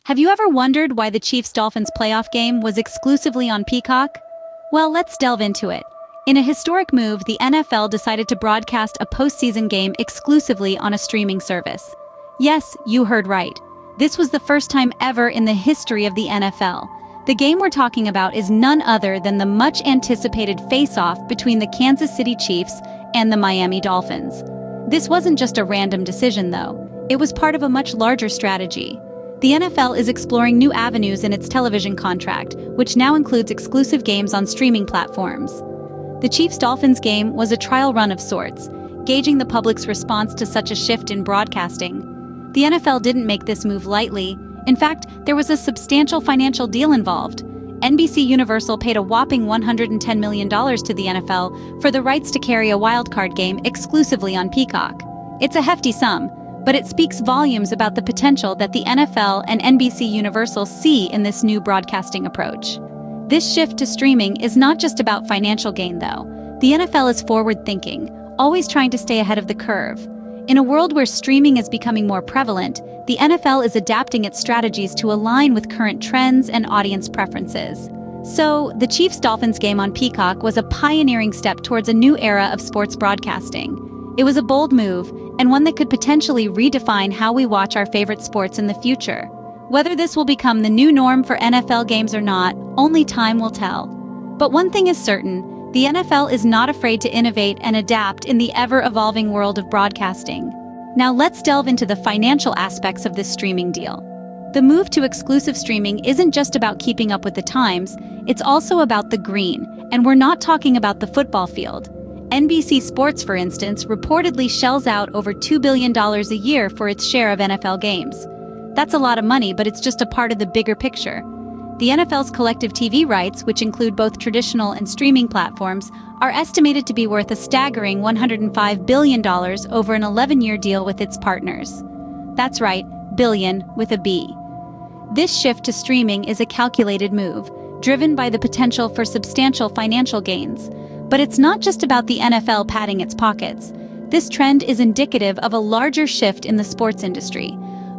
Have you ever wondered why the Chiefs-Dolphins playoff game was exclusively on Peacock? Well, let's delve into it. In a historic move, the NFL decided to broadcast a postseason game exclusively on a streaming service. Yes, you heard right. This was the first time ever in the history of the NFL. The game we're talking about is none other than the much-anticipated face-off between the Kansas City Chiefs and the Miami Dolphins. This wasn't just a random decision, though. It was part of a much larger strategy. The NFL is exploring new avenues in its television contract, which now includes exclusive games on streaming platforms. The Chiefs-Dolphins game was a trial run of sorts, gauging the public's response to such a shift in broadcasting. The NFL didn't make this move lightly. In fact, there was a substantial financial deal involved. NBC Universal paid a whopping $110 million to the NFL for the rights to carry a wildcard game exclusively on Peacock. It's a hefty sum, but it speaks volumes about the potential that the NFL and NBC Universal see in this new broadcasting approach. This shift to streaming is not just about financial gain, though. The NFL is forward-thinking, always trying to stay ahead of the curve. In a world where streaming is becoming more prevalent, the NFL is adapting its strategies to align with current trends and audience preferences. So, the Chiefs-Dolphins game on Peacock was a pioneering step towards a new era of sports broadcasting. It was a bold move, and one that could potentially redefine how we watch our favorite sports in the future. Whether this will become the new norm for NFL games or not, only time will tell. But one thing is certain, the NFL is not afraid to innovate and adapt in the ever-evolving world of broadcasting. Now let's delve into the financial aspects of this streaming deal. The move to exclusive streaming isn't just about keeping up with the times, it's also about the green, and we're not talking about the football field. NBC Sports, for instance, reportedly shells out over $2 billion a year for its share of NFL games. That's a lot of money, but it's just a part of the bigger picture. The NFL's collective TV rights, which include both traditional and streaming platforms, are estimated to be worth a staggering $105 billion over an 11-year deal with its partners. That's right, billion with a B. This shift to streaming is a calculated move, driven by the potential for substantial financial gains. But it's not just about the NFL padding its pockets. This trend is indicative of a larger shift in the sports industry.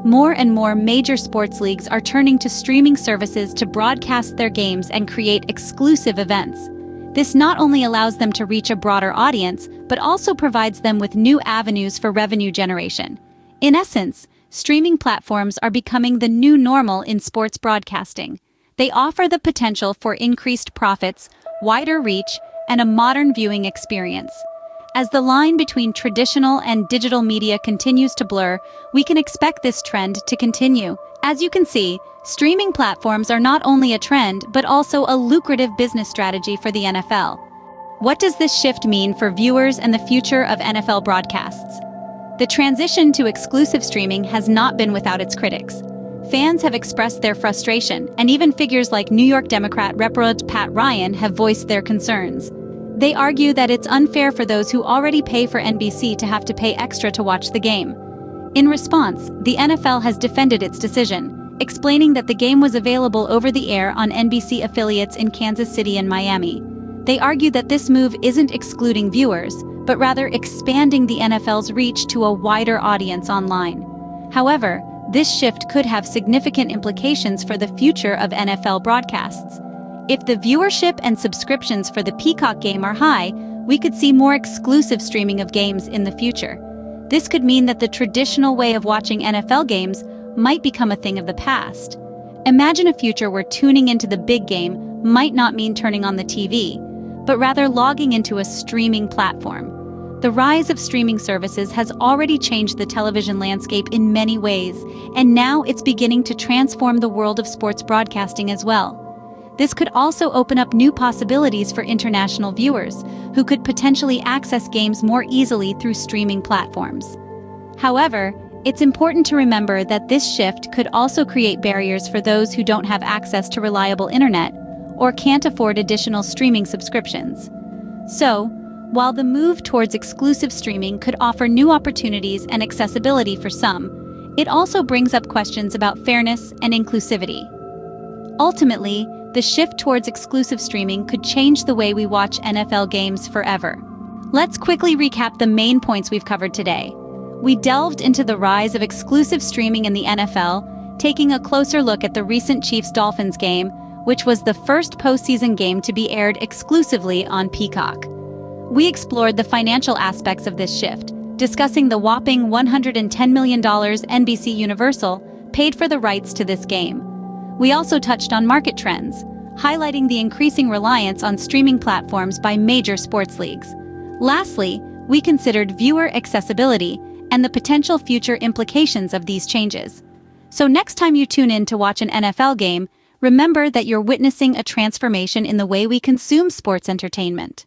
More and more major sports leagues are turning to streaming services to broadcast their games and create exclusive events. This not only allows them to reach a broader audience, but also provides them with new avenues for revenue generation. In essence, streaming platforms are becoming the new normal in sports broadcasting. They offer the potential for increased profits, wider reach, and a modern viewing experience. As the line between traditional and digital media continues to blur, we can expect this trend to continue. As you can see, streaming platforms are not only a trend, but also a lucrative business strategy for the NFL. What does this shift mean for viewers and the future of NFL broadcasts? The transition to exclusive streaming has not been without its critics. Fans have expressed their frustration, and even figures like New York Democrat Rep. Pat Ryan have voiced their concerns. They argue that it's unfair for those who already pay for NBC to have to pay extra to watch the game. In response, the NFL has defended its decision, explaining that the game was available over the air on NBC affiliates in Kansas City and Miami. They argue that this move isn't excluding viewers, but rather expanding the NFL's reach to a wider audience online. However, this shift could have significant implications for the future of NFL broadcasts. If the viewership and subscriptions for the Peacock game are high, we could see more exclusive streaming of games in the future. This could mean that the traditional way of watching NFL games might become a thing of the past. Imagine a future where tuning into the big game might not mean turning on the TV, but rather logging into a streaming platform. The rise of streaming services has already changed the television landscape in many ways, and now it's beginning to transform the world of sports broadcasting as well. This could also open up new possibilities for international viewers, who could potentially access games more easily through streaming platforms. However, it's important to remember that this shift could also create barriers for those who don't have access to reliable internet or can't afford additional streaming subscriptions. So, while the move towards exclusive streaming could offer new opportunities and accessibility for some, it also brings up questions about fairness and inclusivity. Ultimately, the shift towards exclusive streaming could change the way we watch NFL games forever. Let's quickly recap the main points we've covered today. We delved into the rise of exclusive streaming in the NFL, taking a closer look at the recent Chiefs-Dolphins game, which was the first postseason game to be aired exclusively on Peacock. We explored the financial aspects of this shift, discussing the whopping $110 million NBC Universal paid for the rights to this game. We also touched on market trends, highlighting the increasing reliance on streaming platforms by major sports leagues. Lastly, we considered viewer accessibility and the potential future implications of these changes. So next time you tune in to watch an NFL game, remember that you're witnessing a transformation in the way we consume sports entertainment.